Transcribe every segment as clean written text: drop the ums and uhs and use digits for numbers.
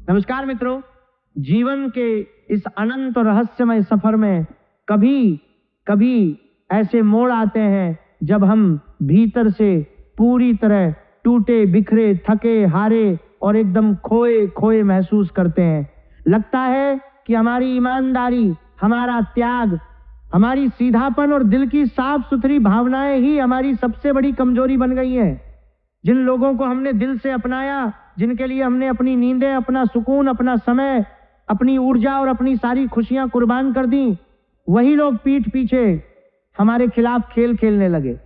नमस्कार मित्रों, जीवन के इस अनंत और रहस्यमय सफर में कभी कभी ऐसे मोड़ आते हैं जब हम भीतर से पूरी तरह टूटे बिखरे, थके हारे और एकदम खोए खोए महसूस करते हैं। लगता है कि हमारी ईमानदारी, हमारा त्याग, हमारी सीधापन और दिल की साफ सुथरी भावनाएं ही हमारी सबसे बड़ी कमजोरी बन गई हैं। जिन लोगों को हमने दिल से अपनाया, जिनके लिए हमने अपनी नींदें, अपना सुकून, अपना समय, अपनी ऊर्जा और अपनी सारी खुशियां कुर्बान कर दी, वही लोग पीठ पीछे हमारे खिलाफ खेल खेलने लगे।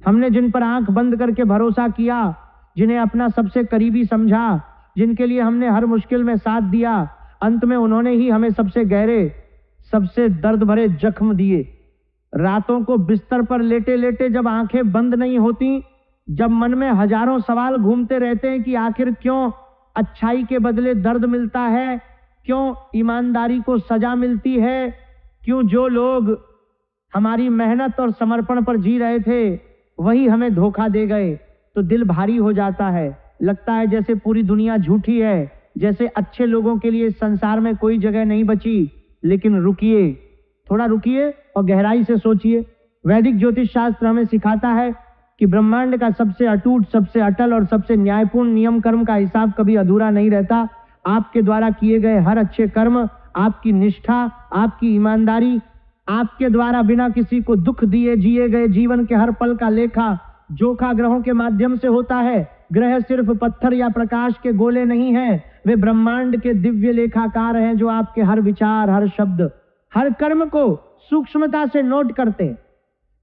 हमने जिन पर आंख बंद करके भरोसा किया, जिन्हें अपना सबसे करीबी समझा, जिनके लिए हमने हर मुश्किल में साथ दिया, अंत में उन्होंने ही हमें सबसे गहरे, सबसे दर्द भरे जख्म दिए। रातों को बिस्तर पर लेटे लेटे जब आंखें बंद नहीं होती, जब मन में हजारों सवाल घूमते रहते हैं कि आखिर क्यों अच्छाई के बदले दर्द मिलता है, क्यों ईमानदारी को सजा मिलती है, क्यों जो लोग हमारी मेहनत और समर्पण पर जी रहे थे वही हमें धोखा दे गए, तो दिल भारी हो जाता है। लगता है जैसे पूरी दुनिया झूठी है, जैसे अच्छे लोगों के लिए संसार में कोई जगह नहीं बची। लेकिन रुकिए, थोड़ा रुकिए और गहराई से सोचिए। वैदिक ज्योतिष शास्त्र हमें सिखाता है कि ब्रह्मांड का सबसे अटूट, सबसे अटल और सबसे न्यायपूर्ण नियम कर्म का हिसाब कभी अधूरा नहीं रहता। आपके द्वारा किए गए हर अच्छे कर्म, आपकी निष्ठा, आपकी ईमानदारी, आपके द्वारा बिना किसी को दुख दिए जिए गए जीवन के हर पल का लेखा जोखा ग्रहों के माध्यम से होता है। ग्रह सिर्फ पत्थर या प्रकाश के गोले नहीं हैं, वे ब्रह्मांड के दिव्य लेखाकार हैं जो आपके हर विचार, हर शब्द, हर कर्म को सूक्ष्मता से नोट करते हैं।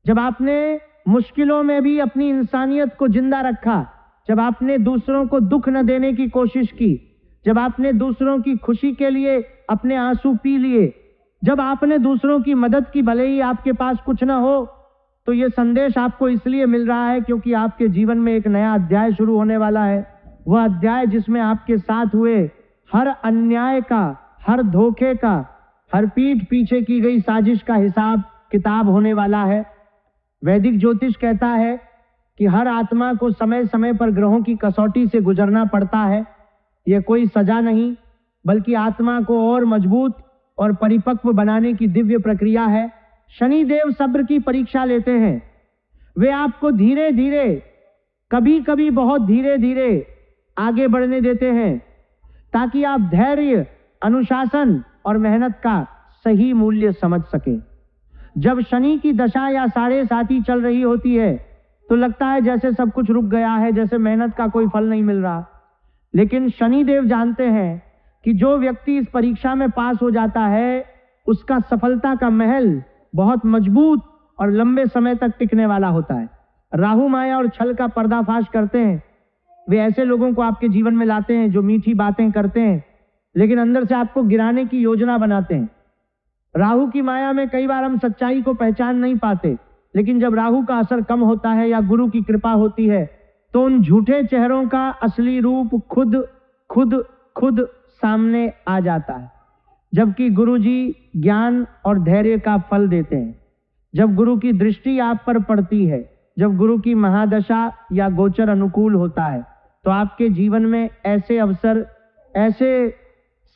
जब आपने मुश्किलों में भी अपनी इंसानियत को जिंदा रखा, जब आपने दूसरों को दुख न देने की कोशिश की, जब आपने दूसरों की खुशी के लिए अपने आंसू पी लिए, जब आपने दूसरों की मदद की, भले ही आपके पास कुछ न हो, तो ये संदेश आपको इसलिए मिल रहा है क्योंकि आपके जीवन में एक नया अध्याय शुरू होने वाला है। वह अध्याय जिसमें आपके साथ हुए हर अन्याय का, हर धोखे का, हर पीठ पीछे की गई साजिश का हिसाब किताब होने वाला है। वैदिक ज्योतिष कहता है कि हर आत्मा को समय समय पर ग्रहों की कसौटी से गुजरना पड़ता है। यह कोई सजा नहीं, बल्कि आत्मा को और मजबूत और परिपक्व बनाने की दिव्य प्रक्रिया है। शनि देव सब्र की परीक्षा लेते हैं। वे आपको धीरे धीरे, कभी कभी बहुत धीरे धीरे आगे बढ़ने देते हैं, ताकि आप धैर्य, अनुशासन और मेहनत का सही मूल्य समझ सकें। जब शनि की दशा या साढ़े साती चल रही होती है तो लगता है जैसे सब कुछ रुक गया है, जैसे मेहनत का कोई फल नहीं मिल रहा। लेकिन शनि देव जानते हैं कि जो व्यक्ति इस परीक्षा में पास हो जाता है, उसका सफलता का महल बहुत मजबूत और लंबे समय तक टिकने वाला होता है। राहु माया और छल का पर्दाफाश करते हैं। वे ऐसे लोगों को आपके जीवन में लाते हैं जो मीठी बातें करते हैं लेकिन अंदर से आपको गिराने की योजना बनाते हैं। राहु की माया में कई बार हम सच्चाई को पहचान नहीं पाते, लेकिन जब राहु का असर कम होता है या गुरु की कृपा होती है तो उन झूठे चेहरों का असली रूप खुद खुद खुद सामने आ जाता है। जबकि गुरु जी ज्ञान और धैर्य का फल देते हैं। जब गुरु की दृष्टि आप पर पड़ती है, जब गुरु की महादशा या गोचर अनुकूल होता है, तो आपके जीवन में ऐसे अवसर, ऐसे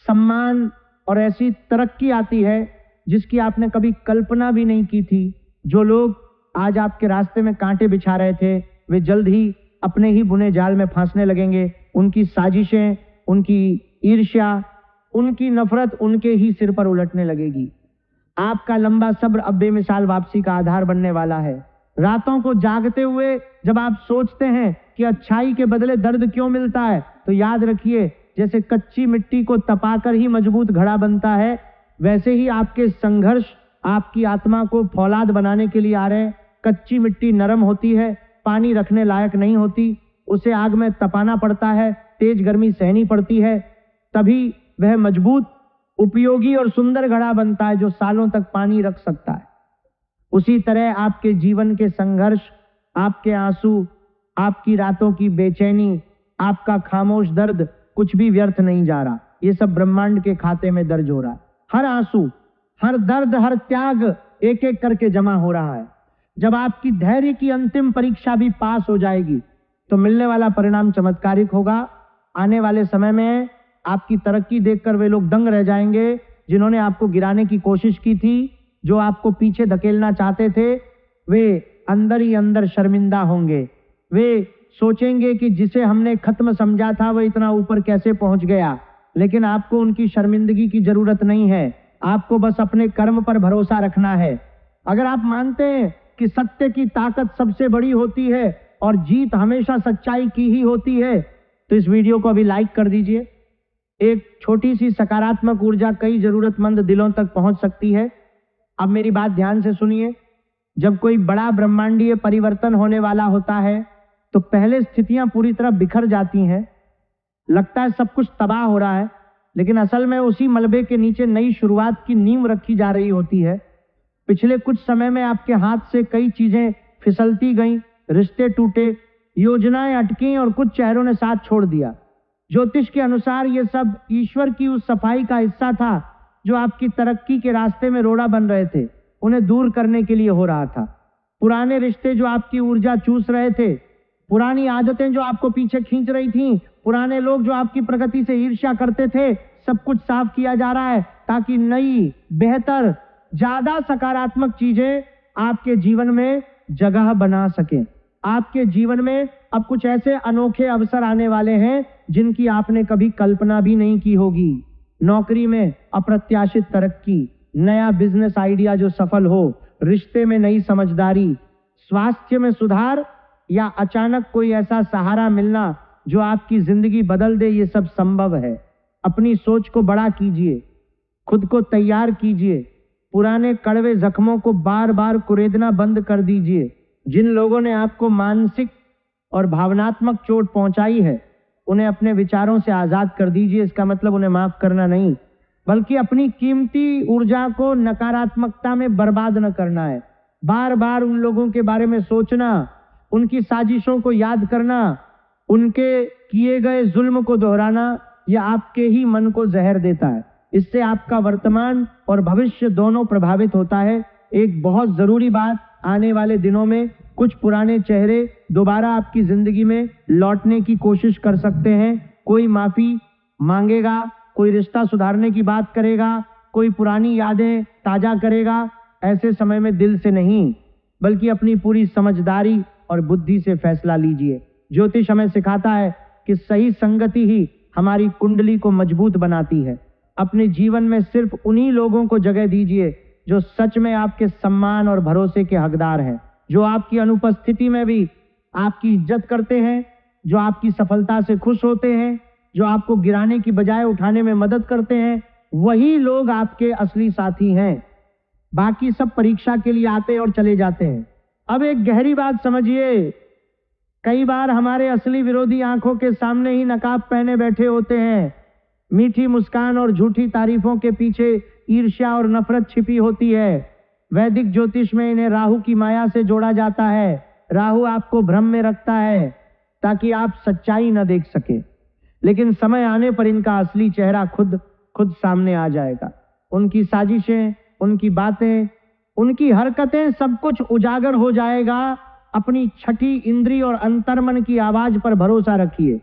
सम्मान और ऐसी तरक्की आती है जिसकी आपने कभी कल्पना भी नहीं की थी। जो लोग आज आपके रास्ते में कांटे बिछा रहे थे, वे जल्द ही अपने ही बुने जाल में फांसने लगेंगे। उनकी साजिशें, उनकी ईर्ष्या, उनकी नफरत उनके ही सिर पर उलटने लगेगी। आपका लंबा सब्र अब बेमिसाल वापसी का आधार बनने वाला है। रातों को जागते हुए जब आप सोचते हैं कि अच्छाई के बदले दर्द क्यों मिलता है, तो याद रखिए, जैसे कच्ची मिट्टी को तपाकर ही मजबूत घड़ा बनता है, वैसे ही आपके संघर्ष आपकी आत्मा को फौलाद बनाने के लिए आ रहे हैं। कच्ची मिट्टी नरम होती है, पानी रखने लायक नहीं होती, उसे आग में तपाना पड़ता है, तेज गर्मी सहनी पड़ती है, तभी वह मजबूत, उपयोगी और सुंदर घड़ा बनता है जो सालों तक पानी रख सकता है। उसी तरह आपके जीवन के संघर्ष, आपके आंसू, आपकी रातों की बेचैनी, आपका खामोश दर्द कुछ भी व्यर्थ नहीं जा रहा। ये सब ब्रह्मांड के खाते में दर्ज हो रहा है। हर आंसू, हर दर्द, हर त्याग एक एक करके जमा हो रहा है। जब आपकी धैर्य की अंतिम परीक्षा भी पास हो जाएगी तो मिलने वाला परिणाम चमत्कारिक होगा। आने वाले समय में आपकी तरक्की देखकर वे लोग दंग रह जाएंगे जिन्होंने आपको गिराने की कोशिश की थी, जो आपको पीछे धकेलना चाहते थे, वे अंदर ही अंदर शर्मिंदा होंगे। वे सोचेंगे कि जिसे हमने खत्म समझा था वह इतना ऊपर कैसे पहुंच गया। लेकिन आपको उनकी शर्मिंदगी की जरूरत नहीं है, आपको बस अपने कर्म पर भरोसा रखना है। अगर आप मानते हैं कि सत्य की ताकत सबसे बड़ी होती है और जीत हमेशा सच्चाई की ही होती है, तो इस वीडियो को अभी लाइक कर दीजिए। एक छोटी सी सकारात्मक ऊर्जा कई जरूरतमंद दिलों तक पहुंच सकती है। अब मेरी बात ध्यान से सुनिए। जब कोई बड़ा ब्रह्मांडीय परिवर्तन होने वाला होता है तो पहले स्थितियां पूरी तरह बिखर जाती हैं, लगता है सब कुछ तबाह हो रहा है, लेकिन असल में उसी मलबे के नीचे नई शुरुआत की नींव रखी जा रही होती है। पिछले कुछ समय में आपके हाथ से कई चीजें फिसलती गईं, रिश्ते टूटे, योजनाएं अटकी और कुछ चेहरों ने साथ छोड़ दिया। ज्योतिष के अनुसार ये सब ईश्वर की उस सफाई का हिस्सा था जो आपकी तरक्की के रास्ते में रोड़ा बन रहे थे, उन्हें दूर करने के लिए हो रहा था। पुराने रिश्ते जो आपकी ऊर्जा चूस रहे थे, पुरानी आदतें जो आपको पीछे खींच रही थीं, पुराने लोग जो आपकी प्रगति से ईर्ष्या करते थे, सब कुछ साफ किया जा रहा है ताकि नई, बेहतर, ज्यादा सकारात्मक चीजें आपके जीवन में जगह बना सकें। आपके जीवन में अब कुछ ऐसे अनोखे अवसर आने वाले हैं जिनकी आपने कभी कल्पना भी नहीं की होगी। नौकरी में अप्रत्याशित तरक्की, नया बिजनेस आइडिया जो सफल हो, रिश्ते में नई समझदारी, स्वास्थ्य में सुधार या अचानक कोई ऐसा सहारा मिलना जो आपकी जिंदगी बदल दे, ये सब संभव है। अपनी सोच को बड़ा कीजिए, खुद को तैयार कीजिए, पुराने कड़वे जख्मों को बार बार कुरेदना बंद कर दीजिए। जिन लोगों ने आपको मानसिक और भावनात्मक चोट पहुंचाई है, उन्हें अपने विचारों से आजाद कर दीजिए। इसका मतलब उन्हें माफ करना नहीं, बल्कि अपनी कीमती ऊर्जा को नकारात्मकता में बर्बाद न करना है। बार बार उन लोगों के बारे में सोचना, उनकी साजिशों को याद करना, उनके किए गए जुल्म को दोहराना, यह आपके ही मन को जहर देता है। इससे आपका वर्तमान और भविष्य दोनों प्रभावित होता है। एक बहुत जरूरी बात, आने वाले दिनों में कुछ पुराने चेहरे दोबारा आपकी जिंदगी में लौटने की कोशिश कर सकते हैं। कोई माफी मांगेगा, कोई रिश्ता सुधारने की बात करेगा, कोई पुरानी यादें ताजा करेगा। ऐसे समय में दिल से नहीं, बल्कि अपनी पूरी समझदारी और बुद्धि से फैसला लीजिए। ज्योतिष हमें सिखाता है कि सही संगति ही हमारी कुंडली को मजबूत बनाती है। अपने जीवन में सिर्फ उन्हीं लोगों को जगह दीजिए जो सच में आपके सम्मान और भरोसे के हकदार हैं, जो आपकी अनुपस्थिति में भी आपकी इज्जत करते हैं, जो आपकी सफलता से खुश होते हैं, जो आपको गिराने की बजाय उठाने में मदद करते हैं। वही लोग आपके असली साथी हैं। बाकी सब परीक्षा के लिए आते और चले जाते हैं। अब एक गहरी बात समझिए, कई बार हमारे असली विरोधी आंखों के सामने ही नकाब पहने बैठे होते हैं। मीठी मुस्कान और झूठी तारीफों के पीछे ईर्ष्या और नफरत छिपी होती है। वैदिक ज्योतिष में इन्हें राहु की माया से जोड़ा जाता है। राहु आपको भ्रम में रखता है ताकि आप सच्चाई न देख सके, लेकिन समय आने पर इनका असली चेहरा खुद सामने आ जाएगा। उनकी साजिशें, उनकी बातें, उनकी हरकतें, सब कुछ उजागर हो जाएगा। अपनी छठी इंद्री और अंतर्मन की आवाज पर भरोसा रखिए।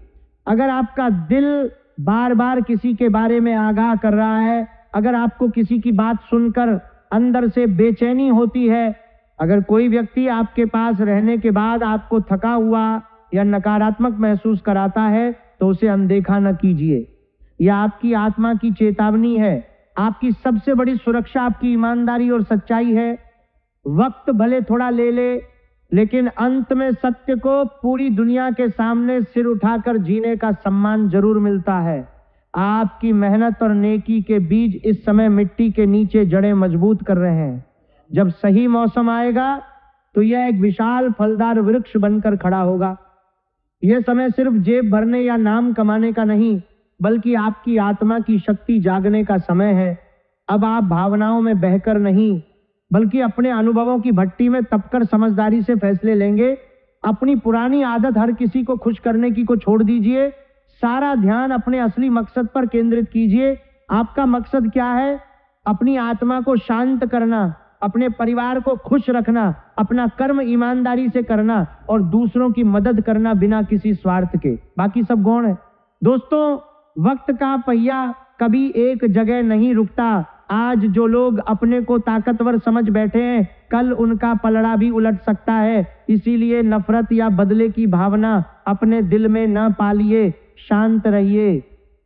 अगर आपका दिल बार बार किसी के बारे में आगाह कर रहा है, अगर आपको किसी की बात सुनकर अंदर से बेचैनी होती है, अगर कोई व्यक्ति आपके पास रहने के बाद आपको थका हुआ या नकारात्मक महसूस कराता है, तो उसे अनदेखा न कीजिए। यह आपकी आत्मा की चेतावनी है। आपकी सबसे बड़ी सुरक्षा आपकी ईमानदारी और सच्चाई है। वक्त भले थोड़ा ले ले, लेकिन अंत में सत्य को पूरी दुनिया के सामने सिर उठाकर जीने का सम्मान जरूर मिलता है। आपकी मेहनत और नेकी के बीज इस समय मिट्टी के नीचे जड़ें मजबूत कर रहे हैं। जब सही मौसम आएगा तो यह एक विशाल फलदार वृक्ष बनकर खड़ा होगा। यह समय सिर्फ जेब भरने या नाम कमाने का नहीं, बल्कि आपकी आत्मा की शक्ति जागने का समय है। अब आप भावनाओं में बहकर नहीं, बल्कि अपने अनुभवों की भट्टी में तपकर समझदारी से फैसले लेंगे। अपनी पुरानी आदत हर किसी को खुश करने की को छोड़ दीजिए। सारा ध्यान अपने असली मकसद पर केंद्रित कीजिए। आपका मकसद क्या है? अपनी आत्मा को शांत करना, अपने परिवार को खुश रखना, अपना कर्म ईमानदारी से करना और दूसरों की मदद करना बिना किसी स्वार्थ के। बाकी सब गौण है। दोस्तों, वक्त का पहिया कभी एक जगह नहीं रुकता। आज जो लोग अपने को ताकतवर समझ बैठे हैं, कल उनका पलड़ा भी उलट सकता है। इसीलिए नफरत या बदले की भावना अपने दिल में न पालिए, शांत रहिए,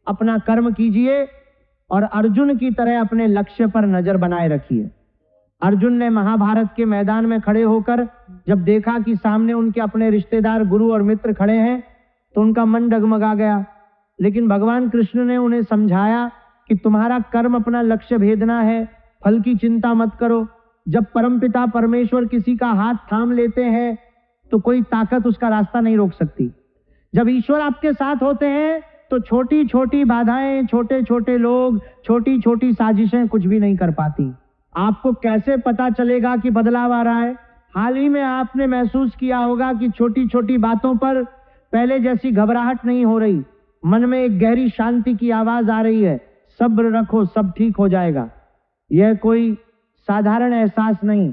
अपना कर्म कीजिए और अर्जुन की तरह अपने लक्ष्य पर नजर बनाए रखिए। अर्जुन ने महाभारत के मैदान में खड़े होकर जब देखा कि सामने उनके अपने रिश्तेदार, गुरु और मित्र खड़े हैं, तो उनका मन डगमगा गया। लेकिन भगवान कृष्ण ने उन्हें समझाया कि तुम्हारा कर्म अपना लक्ष्य भेदना है, फल की चिंता मत करो। जब परमपिता परमेश्वर किसी का हाथ थाम लेते हैं तो कोई ताकत उसका रास्ता नहीं रोक सकती। जब ईश्वर आपके साथ होते हैं तो छोटी छोटी बाधाएं, छोटे छोटे लोग, छोटी छोटी साजिशें कुछ भी नहीं कर पाती। आपको कैसे पता चलेगा कि बदलाव आ रहा है? हाल ही में आपने महसूस किया होगा कि छोटी छोटी बातों पर पहले जैसी घबराहट नहीं हो रही, मन में एक गहरी शांति की आवाज आ रही है, सब्र रखो, सब ठीक हो जाएगा। यह कोई साधारण एहसास नहीं,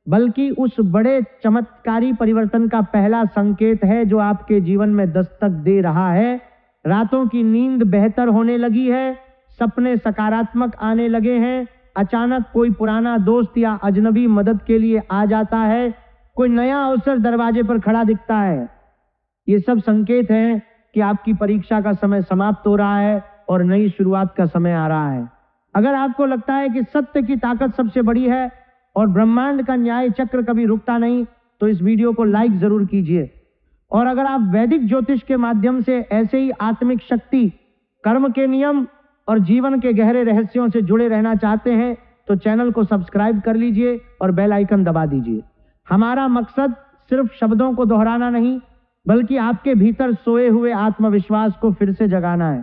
बल्कि उस बड़े चमत्कारी परिवर्तन का पहला संकेत है जो आपके जीवन में दस्तक दे रहा है। रातों की नींद बेहतर होने लगी है, सपने सकारात्मक आने लगे हैं, अचानक कोई पुराना दोस्त या अजनबी मदद के लिए आ जाता है, कोई नया अवसर दरवाजे पर खड़ा दिखता है। ये सब संकेत हैं कि आपकी परीक्षा का समय समाप्त हो रहा है और नई शुरुआत का समय आ रहा है। अगर आपको लगता है कि सत्य की ताकत सबसे बड़ी है और ब्रह्मांड का न्याय चक्र कभी रुकता नहीं, तो इस वीडियो को लाइक जरूर कीजिए। और अगर आप वैदिक ज्योतिष के माध्यम से ऐसे ही आत्मिक शक्ति, कर्म के नियम और जीवन के गहरे रहस्यों से जुड़े रहना चाहते हैं तो चैनल को सब्सक्राइब कर लीजिए और बेल आइकन दबा दीजिए। हमारा मकसद सिर्फ शब्दों को दोहराना नहीं, बल्कि आपके भीतर सोए हुए आत्मविश्वास को फिर से जगाना है,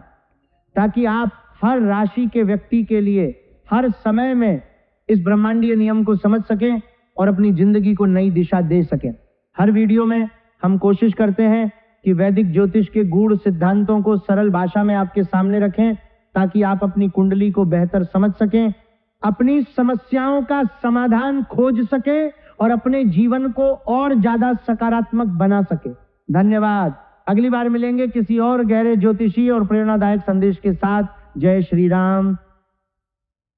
ताकि आप हर राशि के व्यक्ति के लिए हर समय में इस ब्रह्मांडीय नियम को समझ सकें और अपनी जिंदगी को नई दिशा दे सकें। हर वीडियो में हम कोशिश करते हैं कि वैदिक ज्योतिष के गूढ़ सिद्धांतों को सरल भाषा में आपके सामने रखें, ताकि आप अपनी कुंडली को बेहतर समझ सकें, अपनी समस्याओं का समाधान खोज सकें और अपने जीवन को और ज्यादा सकारात्मक बना सकें। धन्यवाद। अगली बार मिलेंगे किसी और गहरे ज्योतिषी और प्रेरणादायक संदेश के साथ। जय श्री राम।